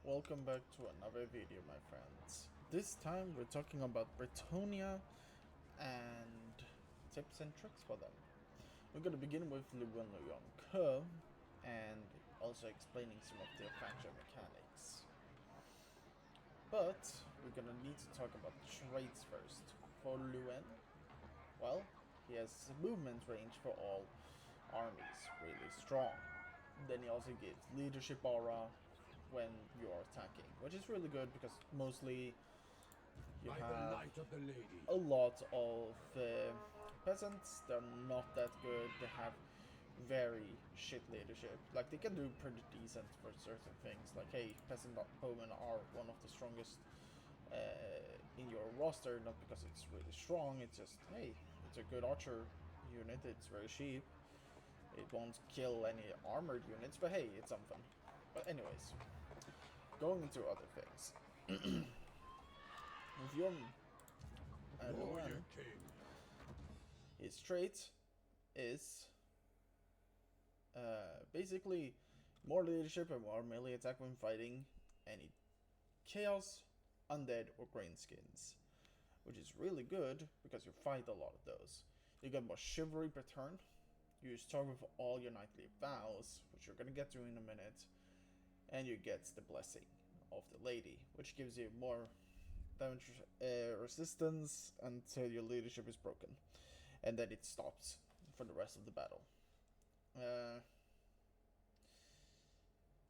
welcome back to another video, my friends. This time we're talking about Bretonia and tips and tricks for them. We're gonna begin with Ke and also explaining some of the faction mechanics. But we're gonna need to talk about traits first. For Luen, well, he has movement range for all armies, really strong. Then he also gives leadership aura when you are attacking, which is really good because mostly you have a lot of peasants. They're not that good. They have very shit leadership. Like, they can do pretty decent for certain things. Like, hey, peasant bowmen are one of the strongest in your roster, not because it's really strong. It's just, hey, it's a good archer unit. It's very cheap. It won't kill any armored units, but hey, it's something. But anyways, going into other things. With your Luan, his trait is basically more leadership and more melee attack when fighting any chaos, undead, or greenskins, which is really good because you fight a lot of those. You get more chivalry per turn. You start with all your knightly vows, which you're gonna get to in a minute, and you get the blessing of the lady, which gives you more damage resistance until your leadership is broken, and then it stops for the rest of the battle.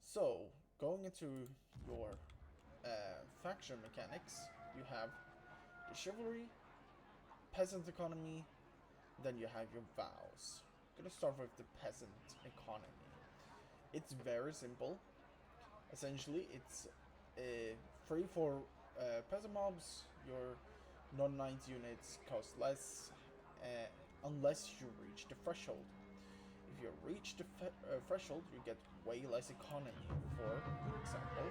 So, going into your faction mechanics, you have the chivalry, peasant economy, then you have your vows. I'm gonna start with the peasant economy. It's very simple. Essentially, it's free for peasant mobs. Your non-knight units cost less unless you reach the threshold. If you reach the threshold, you get way less economy. For example,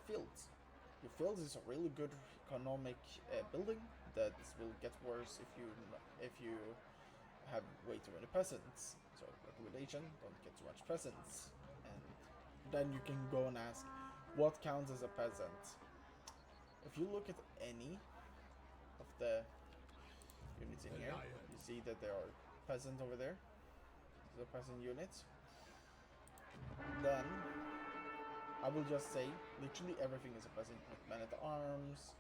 fields. Your fields is a really good economic building that will get worse if you have way too many peasants. So recommendation: don't get too much peasants. And then you can go and ask, what counts as a peasant? If you look at any of the units in here, you see that there are peasants over there. These are peasant units. Then I will just say literally everything is a peasant. Like men at arms,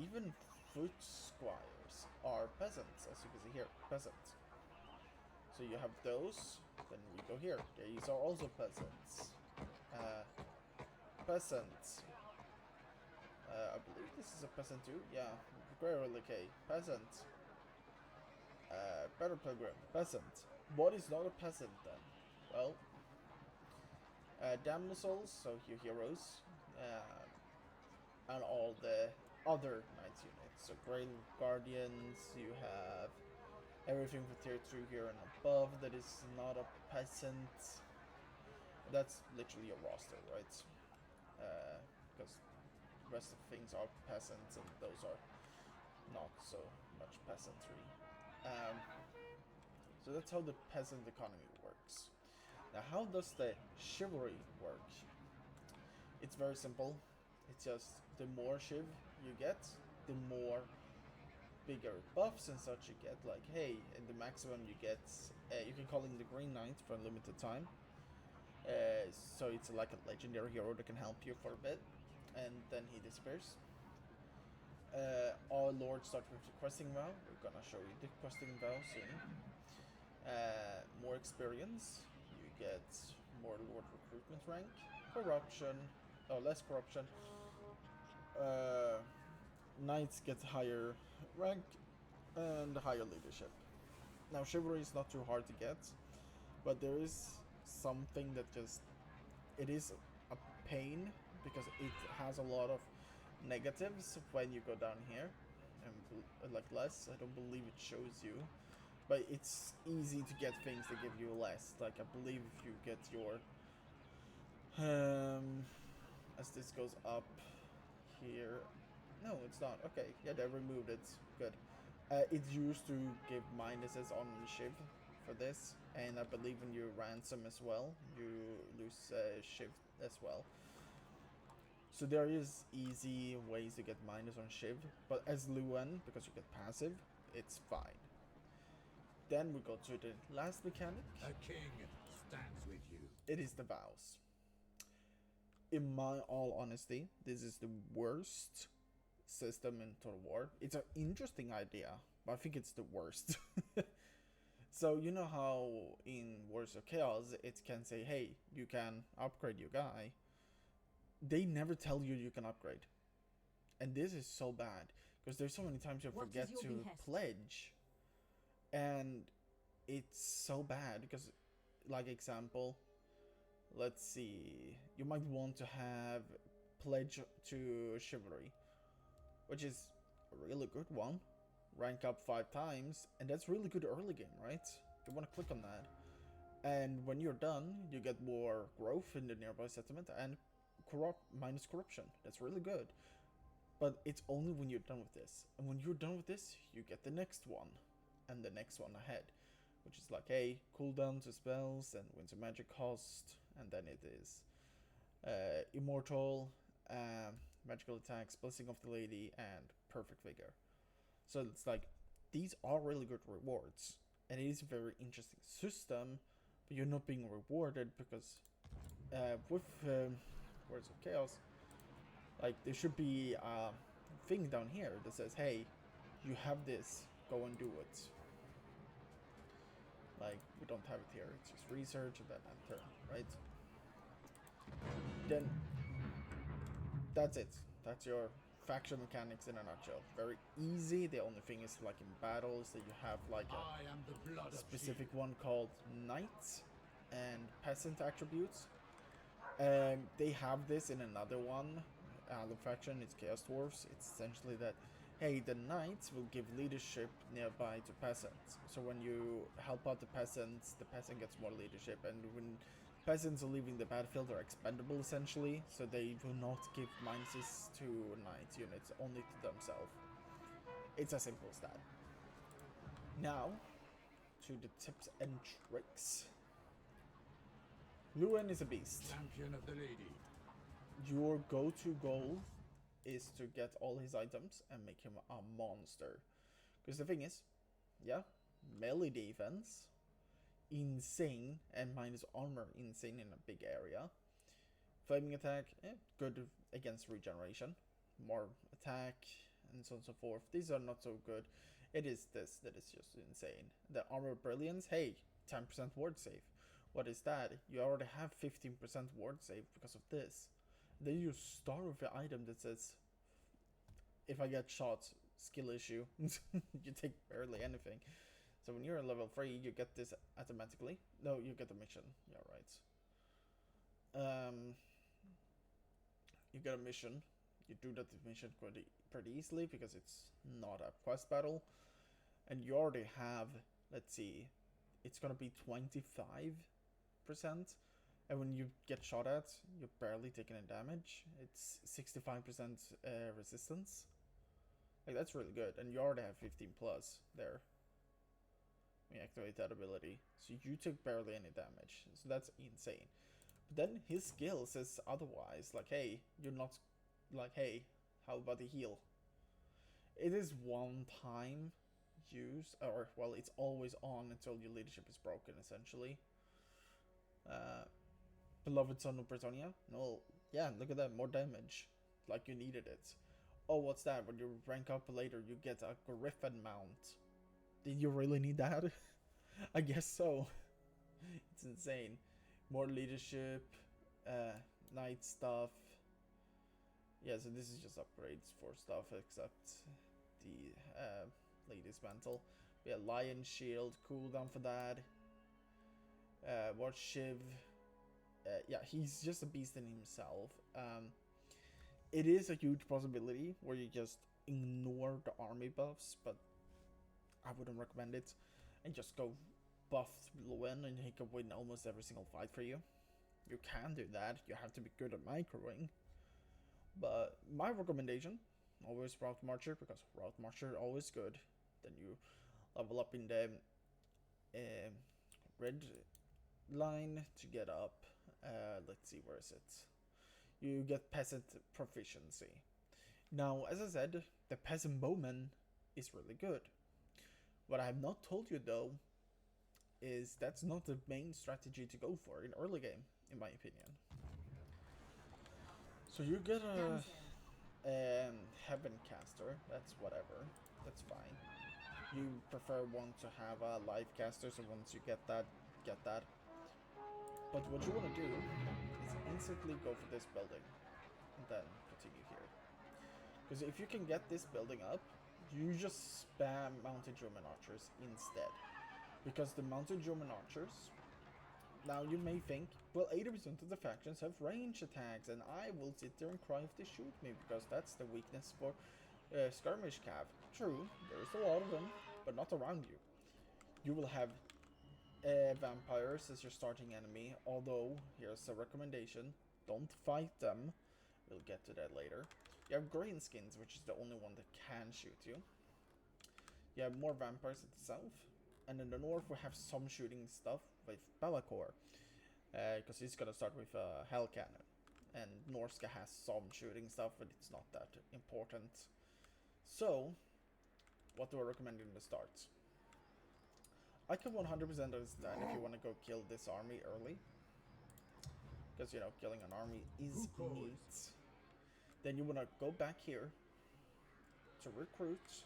even foot squires are peasants, as you can see here, peasants. So you have those, then we go here. These are also peasants. Peasants. I believe this is a peasant too. Yeah, Greyrolicay, peasant. Better Pilgrim, peasant. What is not a peasant then? Well, damsels, so your heroes, and all the other knights units. So Grey Guardians, you have everything for tier 2 here and above that is not a peasant. That's literally a roster, right? Because the rest of things are peasants and those are not so much peasantry. So that's how the peasant economy works. Now, how does the chivalry work? It's very simple. It's just the more chiv you get, the more bigger buffs and such you get. Like, hey, in the maximum you get, you can call in the Green Knight for a limited time. So it's like a legendary hero that can help you for a bit, and then he disappears. Our Lord starts with the questing vow. We're gonna show you the questing vow soon. More experience. You get more Lord recruitment rank. Corruption. Oh, less corruption. Knights get higher rank and higher leadership. Now, chivalry is not too hard to get, but there is something that just, it is a pain because it has a lot of negatives when you go down here, and like less. I don't believe it shows you, but it's easy to get things that give you less. Like, I believe if you get your as this goes up here, no, it's not. Okay, yeah, they removed it. Good. It used to give minuses on the ship for this, and I believe when you ransom as well, you lose shiv as well. So there is easy ways to get minus on shiv, but as Luen, because you get passive, it's fine. Then we go to the last mechanic. A king stands with you. It is the vows. In my all honesty, this is the worst system in Total War. It's an interesting idea, but I think it's the worst. So you know how in Wars of Chaos it can say, hey, you can upgrade your guy. They never tell you you can upgrade. And this is so bad, because there's so many times you forget to pledge. And it's so bad, because, like example, let's see, you might want to have pledge to chivalry, which is a really good one. Rank up 5 times, and that's really good early game, right? You want to click on that. And when you're done, you get more growth in the nearby settlement and minus corruption. That's really good. But it's only when you're done with this. And when you're done with this, you get the next one. And the next one ahead. Which is like, hey, cooldown to spells and wins a magic cost. And then it is immortal, magical attacks, blessing of the lady, and perfect vigor. So it's like, these are really good rewards. And it is a very interesting system, but you're not being rewarded because with Words of Chaos, like, there should be a thing down here that says, hey, you have this, go and do it. Like, we don't have it here, it's just research and then enter, right? Then, that's it. That's your faction mechanics in a nutshell. Very easy. The only thing is, like, in battles that you have like a specific one called Knights and Peasant attributes. They have this in another one. The faction, it's Chaos Dwarfs. It's essentially that, hey, the Knights will give leadership nearby to peasants. So when you help out the peasant gets more leadership, and when peasants are leaving the battlefield, they're expendable essentially, so they will not give minuses to knight units, only to themselves. It's as simple as that. Now, to the tips and tricks. Luen is a beast. Champion of the lady. Your go-to goal is to get all his items and make him a monster. Because the thing is, yeah, melee defense, insane, and minus armor, insane in a big area. Flaming attack, good against regeneration. More attack, and so on and so forth. These are not so good. It is this that is just insane. The armor brilliance, hey, 10% ward save. What is that? You already have 15% ward save because of this. Then you start with an item that says, if I get shot, skill issue. You take barely anything. So when you're at level 3, you get this automatically. No, you get the mission. Yeah, right. You get a mission. You do that mission pretty easily because it's not a quest battle. And you already have, let's see, it's gonna be 25%. And when you get shot at, you're barely taking any damage. It's 65% resistance. Like, that's really good. And you already have 15 plus there. When you activate that ability. So you took barely any damage. So that's insane. But then his skill says otherwise. Like, hey, you're not... Like, hey, how about the heal? It is one time use. Or, well, it's always on until your leadership is broken, essentially. Beloved son of Bretonia? No, yeah, look at that, more damage. Like you needed it. Oh, what's that? When you rank up later, you get a Griffin mount. Did you really need that? I guess so. It's insane. More leadership, knight stuff. Yeah, so this is just upgrades for stuff, except the lady's mantle. We have lion shield, cooldown for that. Watch Shiv. Yeah, he's just a beast in himself. It is a huge possibility where you just ignore the army buffs, but I wouldn't recommend it. And just go buff Luen and he can win almost every single fight for you. You can do that. You have to be good at microing. But my recommendation, always Route Marcher, because Route Marcher always good. Then you level up in the red line to get up let's see, where is it? You get peasant proficiency. Now, as I said, the peasant bowman is really good. What I have not told you though is that's not the main strategy to go for in early game, in my opinion. So you get a heaven caster. That's whatever. That's fine. You prefer one to have a life caster, so once you get that, get that. But what you want to do is instantly go for this building and then continue here. Because if you can get this building up, you just spam mounted German archers instead. Because the mounted German archers, now you may think, well, 80% of the factions have range attacks, and I will sit there and cry if they shoot me, because that's the weakness for skirmish cav. True, there's a lot of them, but not around you. You will have vampires as your starting enemy, although, here's a recommendation, don't fight them. We'll get to that later. You have greenskins, which is the only one that can shoot you. You have more vampires at the south. And in the north we have some shooting stuff with Belacor. Because he's gonna start with Hell Cannon. And Norska has some shooting stuff, but it's not that important. So, what do I recommend in the start? I can 100% understand if you want to go kill this army early. Because, you know, killing an army is neat. Then you want to go back here to recruit.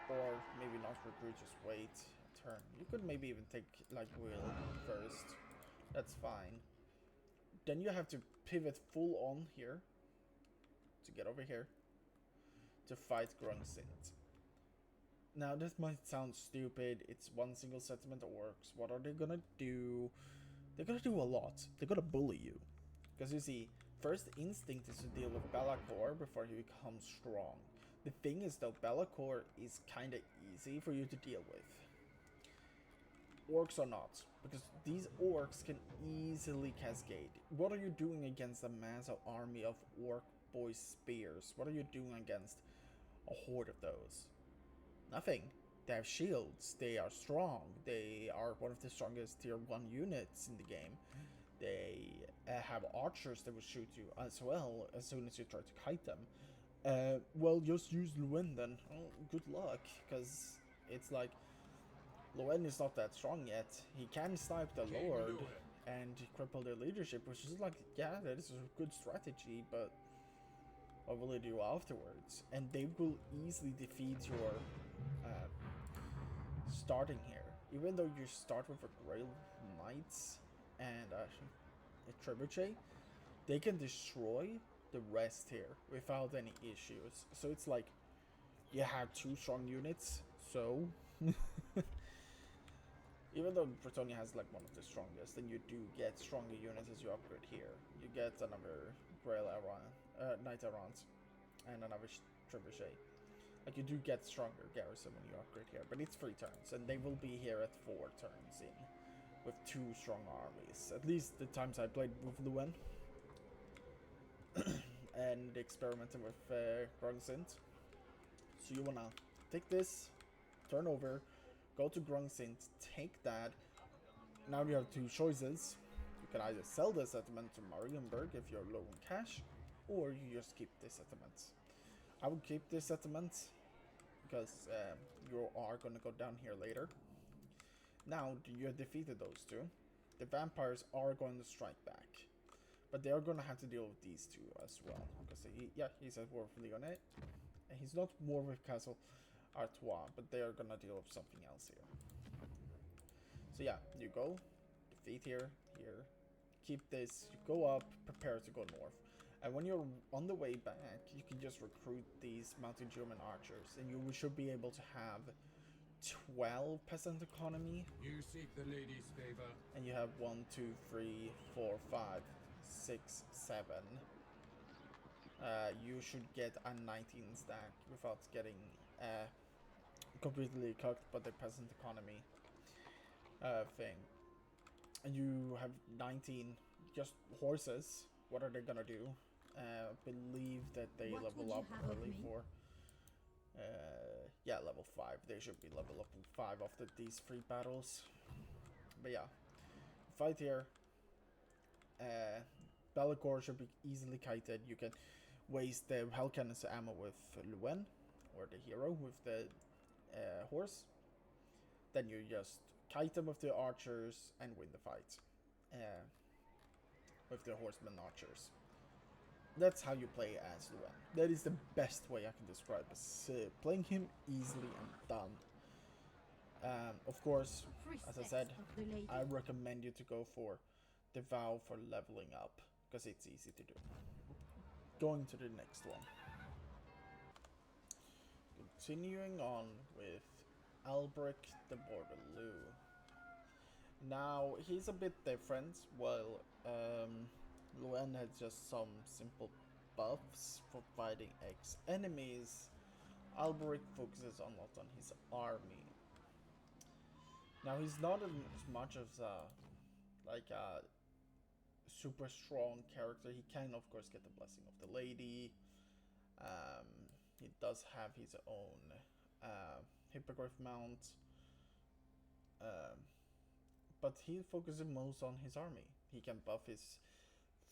Or maybe not recruit, just wait a turn. You could maybe even take like Will first. That's fine. Then you have to pivot full on here to get over here to fight Grungsint. Now this might sound stupid. It's one single settlement orcs. What are they gonna do? They're gonna do a lot. They're gonna bully you. Because you see, first instinct is to deal with Belacor before he becomes strong. The thing is though, Belacor is kinda easy for you to deal with. Orcs are not, because these orcs can easily cascade. What are you doing against a massive army of orc boy spears? What are you doing against a horde of those? Nothing. They have shields, they are strong, they are one of the strongest tier 1 units in the game. They have archers that will shoot you as well as soon as you try to kite them. Well, just use Luen then. Oh, good luck, because it's like Luen is not that strong yet. He can snipe the Lord and cripple their leadership, which is like, yeah, that is a good strategy, but what will they do afterwards? And they will easily defeat your starting here. Even though you start with a Grail Knights and a Trebuchet, they can destroy the rest here without any issues. So it's like you have 2 strong units, so even though Bretonia has like one of the strongest, then you do get stronger units as you upgrade here. You get another Grail Knight Errant and another Trebuchet. Like you do get stronger garrison when you upgrade here, but it's 3 turns, and they will be here at 4 turns in with 2 strong armies. At least the times I played with Luen. And experimenting with Grungsint. So you wanna take this, turn over, go to Grungsint, take that. Now you have 2 choices. You can either sell this settlement to Marienburg if you're low on cash, or you just keep this settlement. I would keep this settlement because you are gonna go down here later. Now you have defeated those 2. The vampires are going to strike back. But they are going to have to deal with these 2 as well. Because he's at war with Lyonnais. And he's not war with Castle Artois, but they are going to deal with something else here. So yeah, you go, defeat here, keep this, you go up, prepare to go north. And when you're on the way back, you can just recruit these mounted German archers, and you should be able to have 12 peasant economy. You seek the lady's favor. And you have 1, 2, 3, 4, 5, 6, 7. You should get a 19 stack without getting completely cooked by the peasant economy thing. And you have 19 just horses. What are they gonna do? Believe that they level up early for. Yeah, level 5. They should be level up in 5 after these 3 battles. But yeah, fight here. Bellicor should be easily kited. You can waste the Hellcannon's ammo with Luen, or the hero with the horse. Then you just kite them with the archers and win the fight. With the horsemen archers. That's how you play as Luen. That is the best way I can describe it. Playing him easily and done. Of course, as I said, I recommend you to go for the vow for leveling up, because it's easy to do. Going to the next one. Continuing on with Albrecht the Bordeloo. Now, he's a bit different. Well, Luen has just some simple buffs for fighting ex-enemies. Albrecht focuses a lot on his army. Now, he's not as much as like a super strong character. He can, of course, get the blessing of the lady. He does have his own hippogriff mount. But he focuses most on his army. He can buff his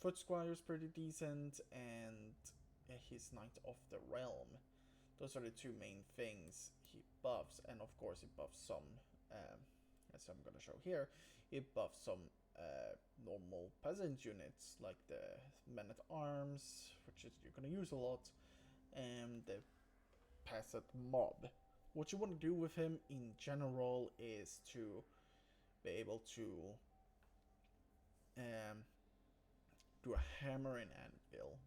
foot squires pretty decent, and his Knight of the Realm. Those are the two main things he buffs, and of course he buffs some, as I'm gonna show here, it buffs some normal peasant units, like the men-at-arms, which is you're gonna use a lot, and the peasant mob. What you want to do with him in general is to be able to do a hammer and anvil,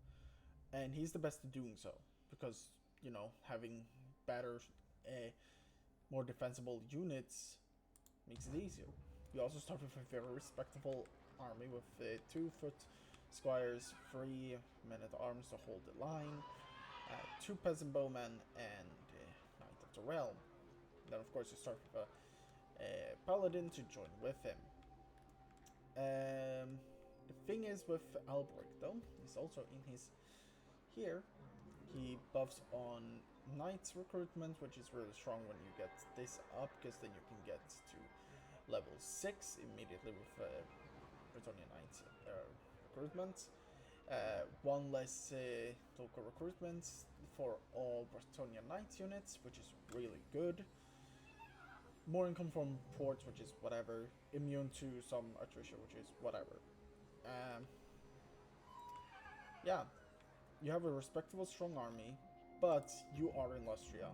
and he's the best at doing so, because, you know, having better, more defensible units makes it easier. You also start with a very respectable army with 2 foot squires, 3 men-at-arms to hold the line, 2 peasant bowmen, and Knight of the Realm. Then, of course, you start with a paladin to join with him. The thing is with Albrecht, though, he's also in his here. He buffs on Knights recruitment, which is really strong when you get this up, because then you can get to level 6 immediately with bretonia Knights recruitment. 1 less local recruitment for all bretonia Knights units, which is really good. More income from ports, which is whatever. Immune to some attrition, which is whatever. Yeah, you have a respectable, strong army, but you are in Lustria.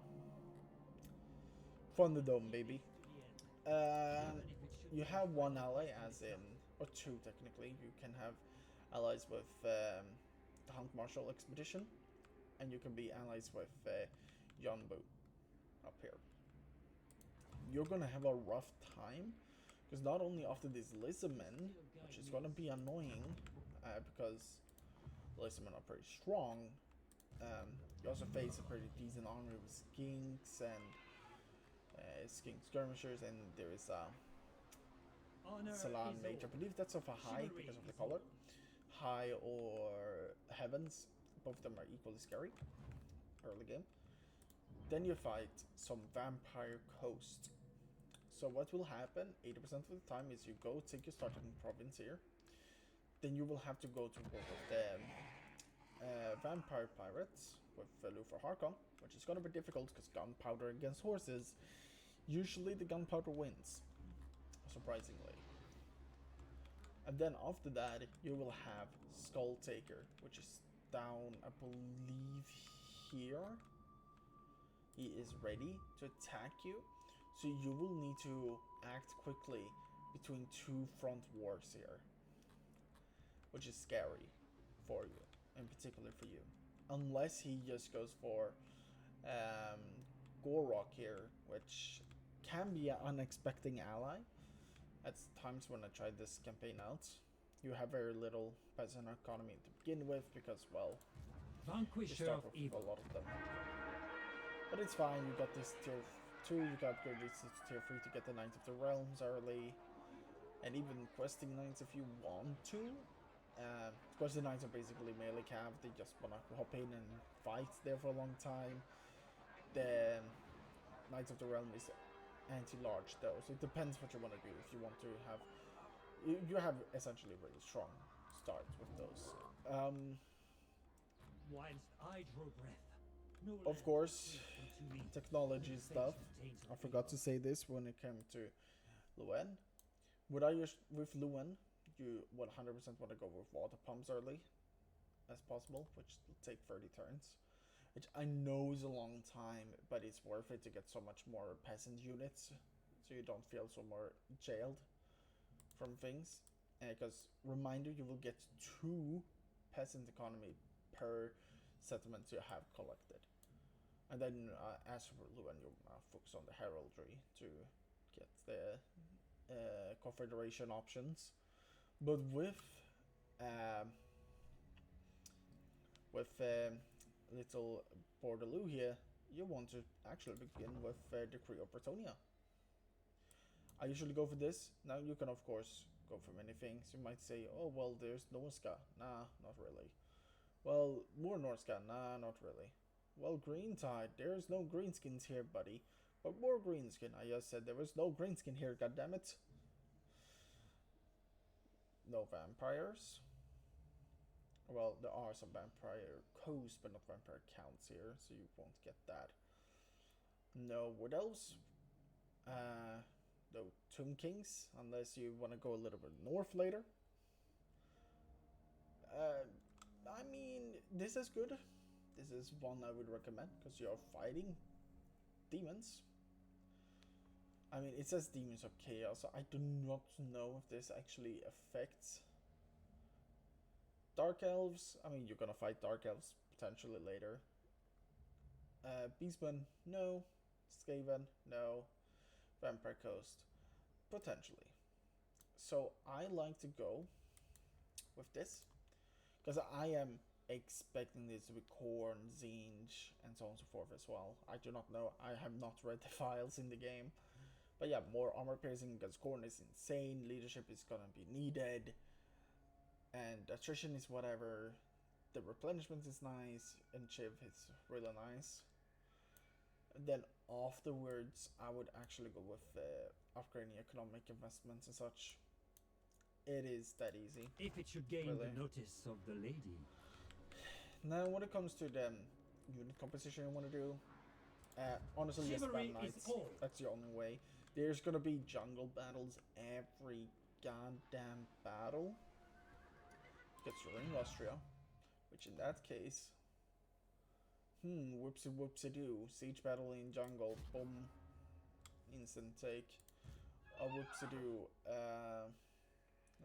From the dome, baby. You have 1 ally, as in, or 2 technically. You can have allies with the Hunt Marshal Expedition, and you can be allies with Yonbu up here. You're gonna have a rough time, because not only after this Lizardmen, which is gonna be annoying, because Lizardmen are pretty strong, you also face a pretty decent army with skinks and skink skirmishers, and there is a Salan Mage. I believe that's of a high because of the color. High or Heavens, both of them are equally scary. Early game. Then you fight some Vampire Coast. So what will happen 80% of the time is you go take your starting province here. Then you will have to go to war with the Vampire Pirates with Luthor Harkon, which is going to be difficult because gunpowder against horses. Usually the gunpowder wins, surprisingly. And then after that, you will have Skull Taker, which is down, I believe, here. He is ready to attack you, so you will need to act quickly between 2 front wars here, which is scary for you, in particular for you. Unless he just goes for Gorok here, which can be an unexpected ally. At times when I tried this campaign out, you have very little peasant economy to begin with, because, well, you start with a lot of them. But it's fine, you got this tier 2, you got upgrade this to tier 3 to get the Knights of the Realms early, and even questing Knights if you want to. Questing Knights are basically melee cav, they just wanna hop in and fight there for a long time. The Knights of the Realm is anti-large though, so it depends what you want to do. If you want to have You have essentially really strong starts with those. Whilst I draw breath, no Of land course, is unto me. technology The stuff. face contains I of forgot to evil. say this when it came to Luen. Would I use with Luen? You 100% want to go with water pumps early as possible, which will take 30 turns. Which I know is a long time, but it's worth it to get so much more peasant units, so you don't feel so more jailed from things. Because reminder, you will get 2 peasant economy per settlement you have collected, and then as for Luen, you focus on the heraldry to get the confederation options. But um, with little Bordeloo here, you want to actually begin with Decree of Bretonia. I usually go for this. Now you can of course go for many things. You might say, oh well, there's Norska. Nah, not really. Well, more Norska. Nah, not really. Well, Green Tide. There's no greenskins here, buddy. But more greenskin. I just said there was no greenskin here. Goddammit. No vampires. Well, there are some vampire codes, but not vampire counts here, so you won't get that. No wood elves. No tomb kings, unless you want to go a little bit north later. Uh, I mean, this is good. This is one I would recommend because you're fighting demons. I mean, it says demons of chaos. So I do not know if this actually affects dark elves. I mean, you're gonna fight dark elves potentially later. Beastmen, no. Skaven, no. Vampire Coast, potentially. So I like to go with this because I am expecting this to be Korn, Zinj, and so on and so forth as well. I do not know. I have not read the files in the game. But yeah, more armor piercing because Korn is insane. Leadership is gonna be needed. And attrition is whatever. The replenishment is nice. And Chiv is really nice. And then afterwards, I would actually go with upgrading economic investments and such. It is that easy. If it should gain Really. the notice of the lady. Now, when it comes to the unit composition you want to do, honestly, just Chivalry spam is knights. all. That's the only way. There's gonna be jungle battles every goddamn battle. Gets you're in Austria, which in that case, whoopsie whoopsie doo. Siege battle in jungle, boom, instant take. A whoopsie doo.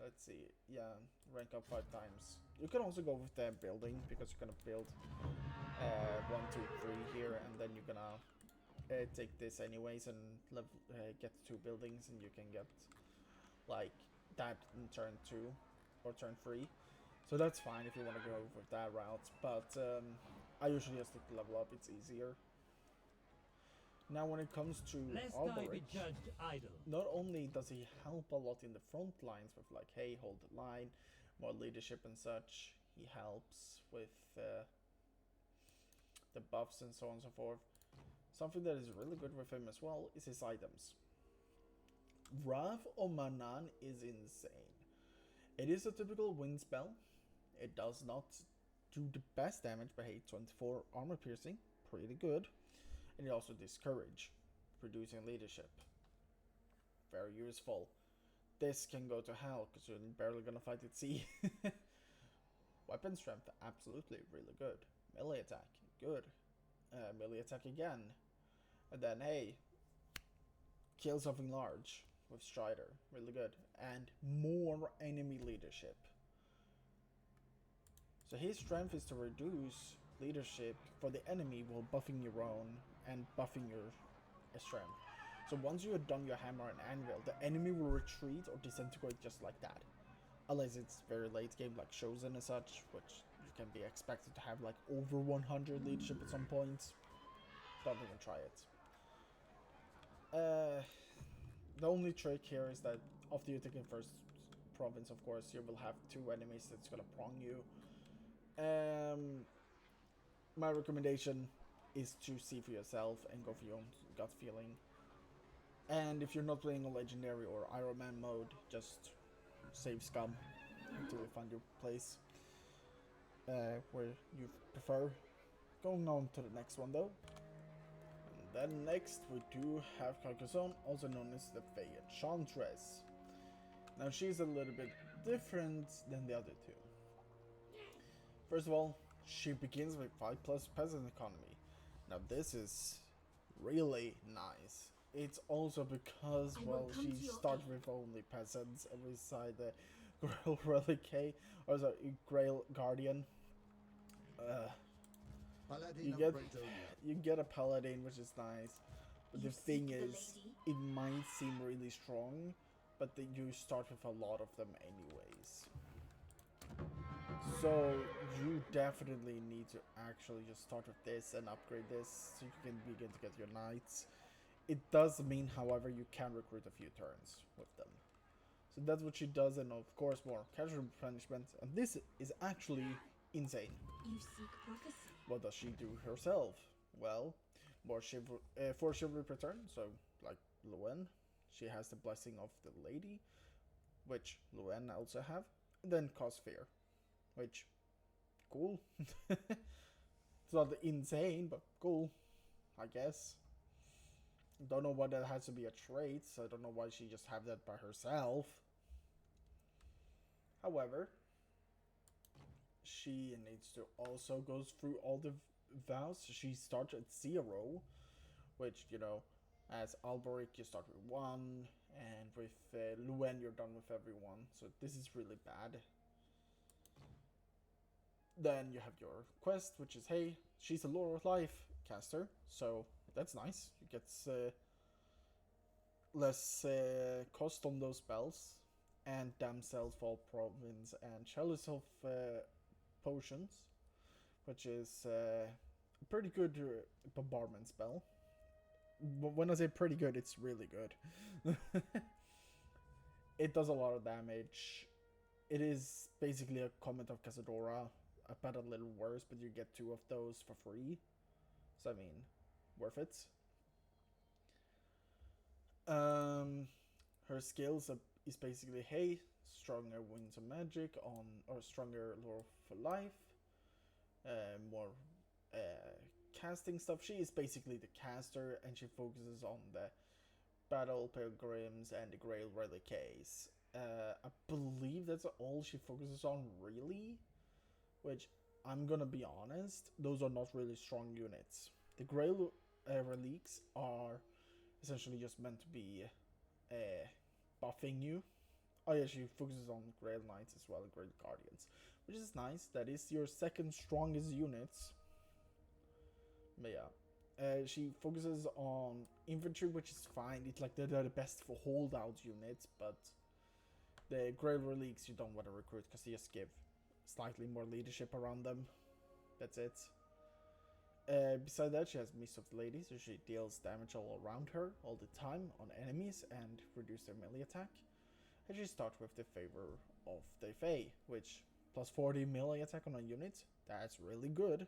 Let's see. Yeah, rank up 5 times. You can also go with the building because you're gonna build 1, 2, 3 here, and then you're gonna take this anyways and get 2 buildings, and you can get like that in turn 2 or turn 3. So that's fine if you want to go with that route, but I usually just stick to level up. It's easier. Now, when it comes to Lest I be Alberich, judged idle. not only does he help a lot in the front lines with like, hey, hold the line, more leadership and such. He helps with the buffs and so on and so forth. Something that is really good with him as well is his items. Wrath of Manan is insane. It is a typical wind spell. It does not do the best damage, but hey, 24 armor piercing, pretty good. And it also discourage, producing leadership. Very useful. This can go to hell because you're barely gonna fight at sea. Weapon strength, absolutely really good. Melee attack, good. Melee attack again. And then hey, kill something large with Strider, really good. And more enemy leadership. So his strength is to reduce leadership for the enemy while buffing your own and buffing your strength. So once you have done your hammer and anvil, the enemy will retreat or disintegrate just like that. Unless it's very late game like Chosen and such, which you can be expected to have like over 100 leadership at some point. Don't even try it. The only trick here is that after you take the first province, of course, you will have 2 enemies that's gonna prong you. My recommendation is to see for yourself and go for your own gut feeling. And if you're not playing a legendary or Iron Man mode, just save scum until you find your place where you prefer. Going on to the next one though. And then next we do have Carcassonne, also known as the Fey Enchantress. Now she's a little bit different than the other two. First of all, she begins with 5+ peasant economy. Now this is really nice. It's also because, well, she starts with only peasants and beside the Grail Reliquary, or sorry, Grail Guardian. You get a paladin, which is nice, but the thing is, it might seem really strong, but you start with a lot of them anyways. So you definitely need to actually just start with this and upgrade this so you can begin to get your knights. It does mean, however, you can recruit a few turns with them. So that's what she does, and of course more casual replenishment. And this is actually insane. You seek prophecy. What does she do herself? Well, more for chivalry per turn. So like Luen, she has the blessing of the lady, which Luen also have. And then cause fear, which cool. It's not insane, but cool, I guess. Don't know why that has to be a trait, so I don't know why she just have that by herself. However, she needs to also go through all the vows. She starts at 0, which, you know, as Alberic you start with 1, and with Luen you're done with everyone, so this is really bad. Then you have your quest, which is, hey, she's a Lore of Life caster, so that's nice. You get less cost on those spells. And Damsel Fall Province and Chalice of Potions, which is a pretty good bombardment spell. When I say pretty good, it's really good. It does a lot of damage. It is basically a Comet of Casadora, but a little worse, but you get 2 of those for free. So, I mean, worth it. Her skills is basically, hey, stronger Winds of Magic on, or stronger Lore for Life, more casting stuff. She is basically the caster, and she focuses on the Battle Pilgrims and the Grail Reliquaries. I believe that's all she focuses on, really, which, I'm gonna be honest, those are not really strong units. The Grail Relics are essentially just meant to be buffing you. Oh yeah, she focuses on Grail Knights as well, Grail Guardians, which is nice. That is your second strongest units. But yeah, she focuses on infantry, which is fine. It's like they're the best for holdout units, but the Grail Relics you don't want to recruit because they just give slightly more leadership around them. That's it. Beside that, she has Mist of the Lady, so she deals damage all around her all the time on enemies and reduce their melee attack. And she starts with the Favor of the Fae, which plus 40 melee attack on a unit. That's really good.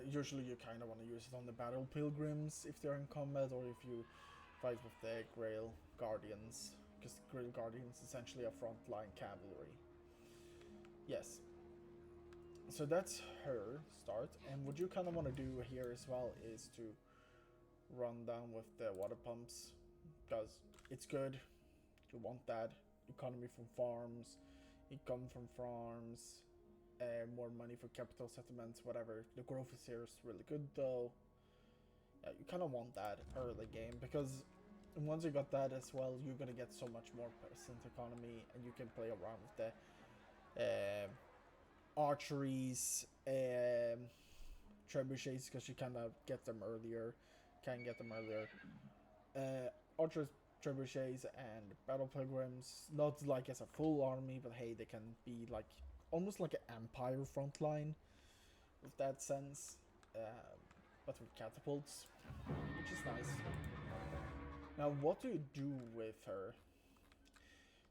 Usually you kind of want to use it on the Battle Pilgrims if they're in combat, or if you fight with the Grail Guardians, because the Grail Guardians is essentially a frontline cavalry. Yes. So that's her start, and what you kind of want to do here as well is to run down with the water pumps, because it's good. You want that economy from farms, income from farms, more money for capital settlements, whatever. The growth is here is really good though. Yeah, you kind of want that early game, because once you got that as well, you're gonna get so much more peasant economy, and you can play around with the archeries, trebuchets, because you kind of get them earlier. Archers, trebuchets, and battle pilgrims, not like as a full army, but hey, they can be like almost like an empire frontline with that sense, but with catapults, which is nice. Now, what do you do with her?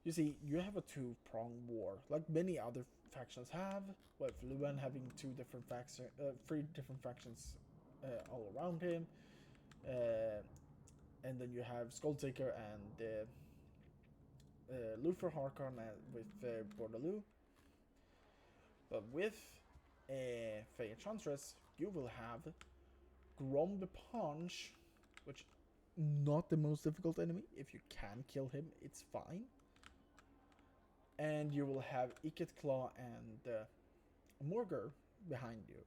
You see, you have a two-pronged war, like many other factions have, with Luen having three different factions all around him, and then you have Skulltaker and Luther Harkon with Bordeloo. But with Fey Enchantress, you will have Grom the Punch, which not the most difficult enemy. If you can kill him, it's fine. And you will have Icket Claw and Morgur behind you.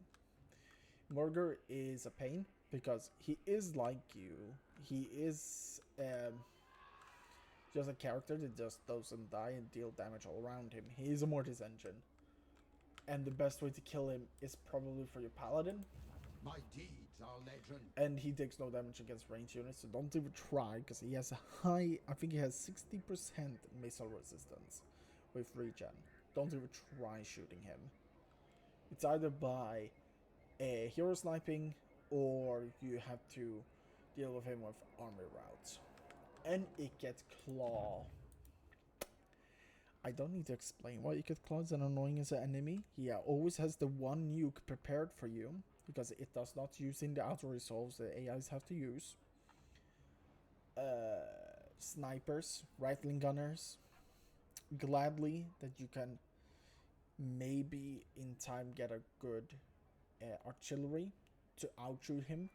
Morgur is a pain because he is like you. He is just a character that just doesn't die and deal damage all around him. He is a Mortis engine. And the best way to kill him is probably for your Paladin. My deeds are legend. And he takes no damage against ranged units, so don't even try, because he has a high, I think he has 60% missile resistance with regen. Don't even try shooting him. It's either by hero sniping, or you have to deal with him with army routes. And Icket Claw. I don't need to explain why Icket Claw is an annoying as an enemy. He always has the one nuke prepared for you, because it does not use in the auto resolves the AIs have to use. Snipers, rifling gunners, gladly that you can maybe in time get a good artillery to outshoot him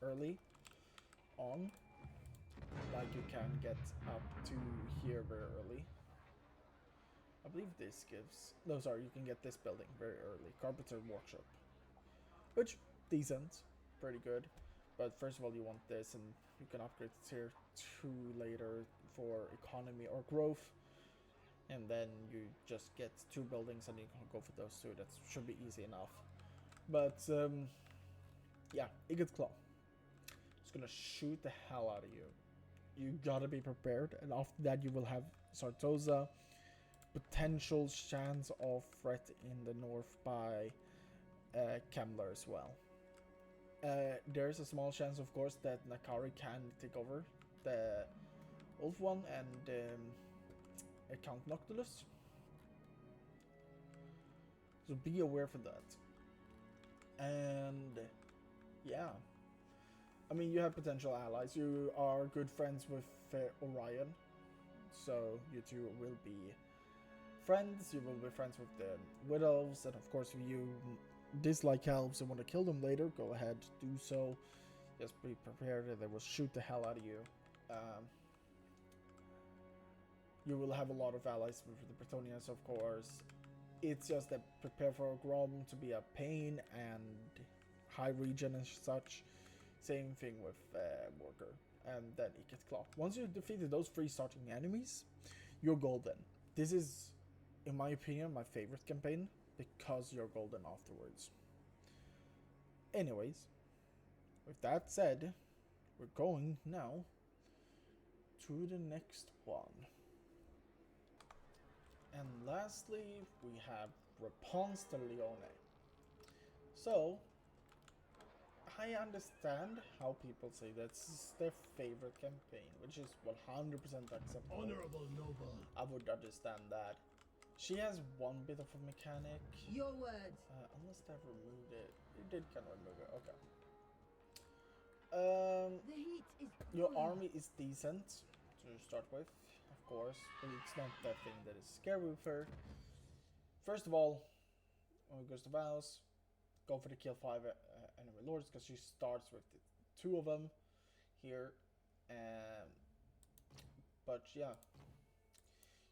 early on. Like you can get up to here very early. I believe this gives... No, sorry, you can get this building very early. Carpenter Workshop. Which, decent. Pretty good. But first of all, you want this, and you can upgrade to tier 2 later for economy or growth. And then you just get 2 buildings and you can go for those 2. That should be easy enough. But, yeah, Icket Claw. It's gonna shoot the hell out of you. You gotta be prepared. And after that, you will have Sartosa. Potential chance of threat in the north by Kemler as well. There's a small chance, of course, that Nakari can take over the Wolf one and Count Noctilus. So be aware for that. And yeah, I mean, you have potential allies. You are good friends with Orion, so you two will be friends. You will be friends with the Wood Elves, and of course, if you dislike elves and want to kill them later, go ahead, do so. Just be prepared that they will shoot the hell out of you. You will have a lot of allies with the Bretonians, of course. It's just that prepare for Grom to be a pain and high regen and such. Same thing with Worker and then Icket Claw. Once you've defeated those 3 starting enemies, you're golden. This is, in my opinion, my favorite campaign because you're golden afterwards. Anyways, with that said, we're going now to the next one. And lastly, we have Réponse de Leone. So, I understand how people say that's their favorite campaign, which is 100% acceptable. Honorable noble. I would understand that. She has one bit of a mechanic. Your words. Unless they removed it. It did kind of remove it. Okay. The heat is Your boiling. army is decent to start with, of course, but it's not that thing that is scary with her. First of all, when it goes to Vows, go for the kill 5 enemy lords, because she starts with the 2 of them here. But yeah,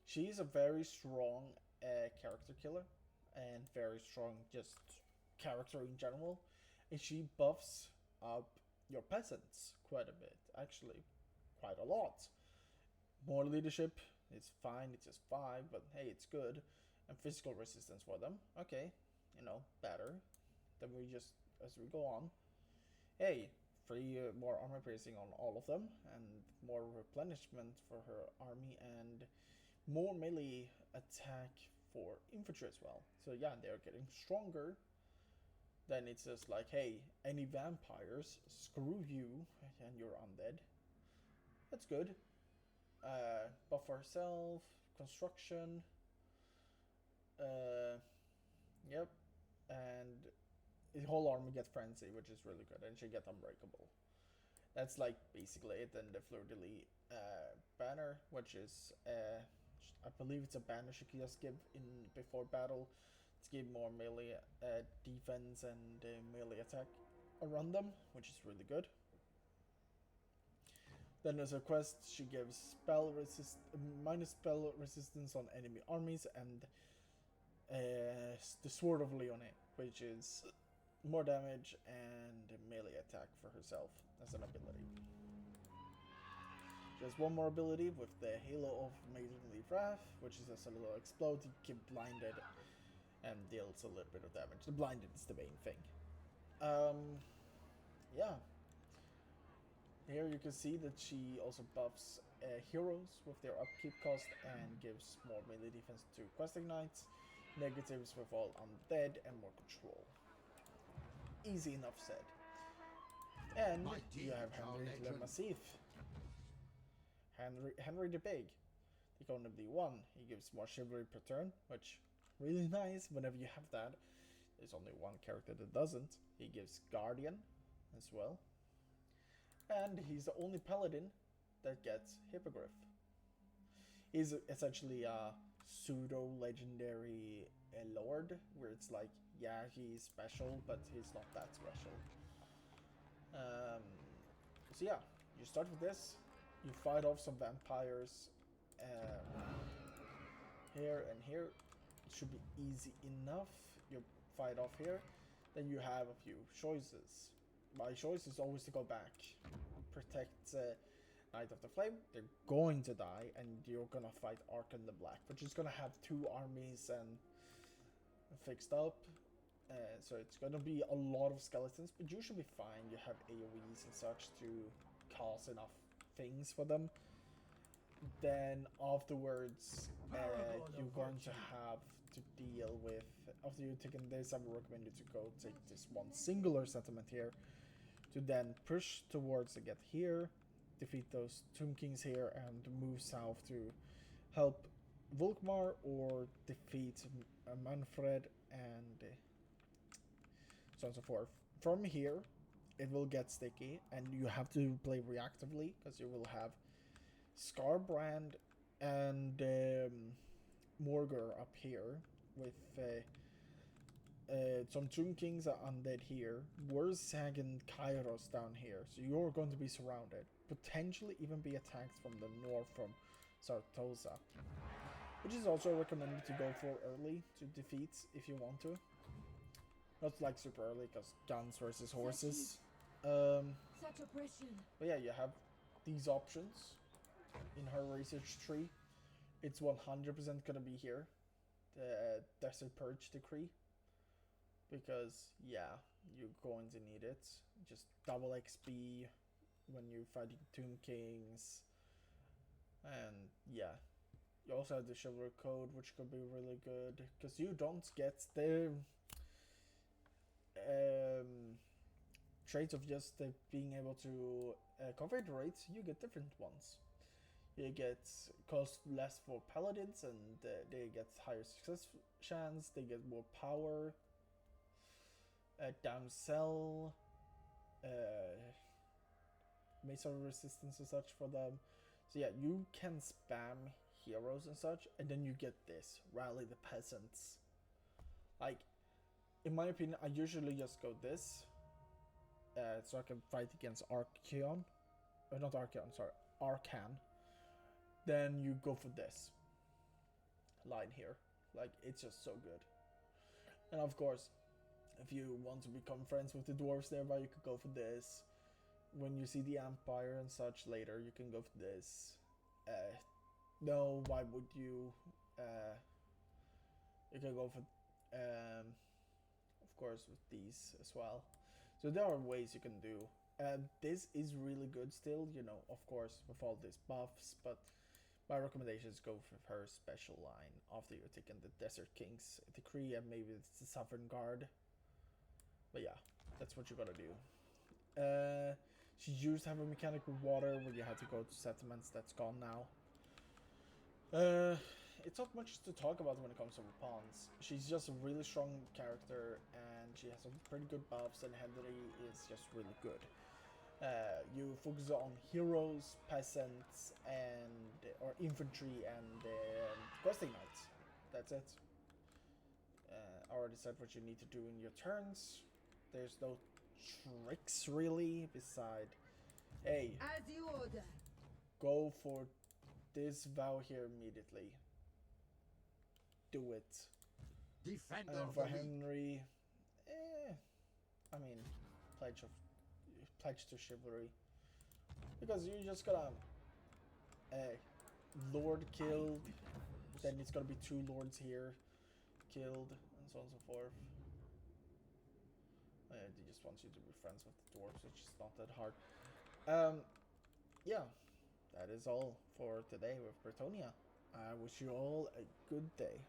she's a very strong character killer and very strong just character in general, and she buffs up your peasants quite a bit, actually quite a lot. More leadership, it's fine, it's just 5, but hey, it's good. And physical resistance for them, okay, you know, better. Then we just, as we go on, hey, 3 more armor piercing on all of them, and more replenishment for her army, and more melee attack for infantry as well. So yeah, they're getting stronger. Then it's just like, hey, any vampires, screw you and your undead. That's good. Buff for herself, construction. Yep. And the whole army gets frenzy, which is really good, and she gets unbreakable. That's like basically it. And the fleur de lis banner, which is I believe it's a banner she can just give in before battle to give more melee defense and melee attack around them, which is really good. Then as a quest, she gives minus spell resistance on enemy armies and the Sword of Leone, which is more damage and melee attack for herself as an ability. She has one more ability with the Halo of Maidenly Wrath, which is as a little explode, you get blinded and deals a little bit of damage. The blinded is the main thing. Yeah. Here you can see that she also buffs heroes with their upkeep cost and gives more melee defense to questing knights, negatives with all undead, and more control. Easy enough said. And you have Henry Le Massif. Henry the Big. The going to be one. He gives more chivalry per turn, which really nice whenever you have that. There's only one character that doesn't. He gives Guardian as well. And he's the only paladin that gets Hippogriff. He's essentially a pseudo-legendary lord, where it's like, yeah, he's special, but he's not that special. So yeah, you start with this, you fight off some vampires here and here. It should be easy enough. You fight off here, then you have a few choices. My choice is always to go back, protect Knight of the Flame. They're going to die, and you're gonna fight Archon the Black, which is gonna have two armies and fixed up. So it's gonna be a lot of skeletons, but you should be fine. You have AoEs and such to cause enough things for them. Then afterwards, you're going to have to deal with, after you've taken this, I would recommend you to go take this one singular settlement here, to then push towards to get here, defeat those Tomb Kings here, and move south to help Volkmar or defeat Manfred and so on and so forth. From here, it will get sticky, and you have to play reactively, because you will have Scarbrand and Morgur up here, with some Tomb Kings are undead here, Wurzag and Kairos down here, so you're going to be surrounded. Potentially even be attacked from the north from Sartosa, which is also recommended to go for early to defeat if you want to. Not like super early, because guns versus horses. Such oppression. But yeah, you have these options in her research tree. It's 100% gonna be here, the Desert Purge Decree, because yeah, you're going to need it. Just double XP when you're fighting Tomb Kings, and yeah, you also have the Chivalry Code, which could be really good, because you don't get the traits of just being able to convert rates. You get different ones. You get cost less for paladins, and they get higher success chance. They get more power, downsell, mesa resistance and such for them. So yeah, you can spam heroes and such, and then you get this rally the peasants. Like, in my opinion, I usually just go this, so I can fight against Archeon, or not Archeon, sorry, Arcan. Then you go for this line here. Like, it's just so good. And of course, if you want to become friends with the dwarves nearby, you could go for this. When you see the Empire and such later, you can go for this. No, why would you? You can go for, of course, with these as well. So there are ways you can do. This is really good still, you know, of course, with all these buffs, but my recommendation is go for her special line after you're taking the Desert King's Decree, and maybe it's the Southern Guard. But yeah, that's what you gotta do. She used to have a mechanic with water where you had to go to settlements. That's gone now. It's not much to talk about when it comes to pawns. She's just a really strong character, and she has some pretty good buffs, and Henry is just really good. You focus on heroes, peasants, and or infantry, and questing nights. That's it. Already said what you need to do in your turns. There's no tricks really beside, hey, As you order. go for this vow here immediately. Do it. Defender And then of for the weak. Henry, I mean, pledge to chivalry, because you just gotta lord killed, then it's gonna be 2 lords here killed, and so on and so forth. He just wants you to be friends with the dwarves, which is not that hard. Yeah, that is all for today with Bretonia. I wish you all a good day.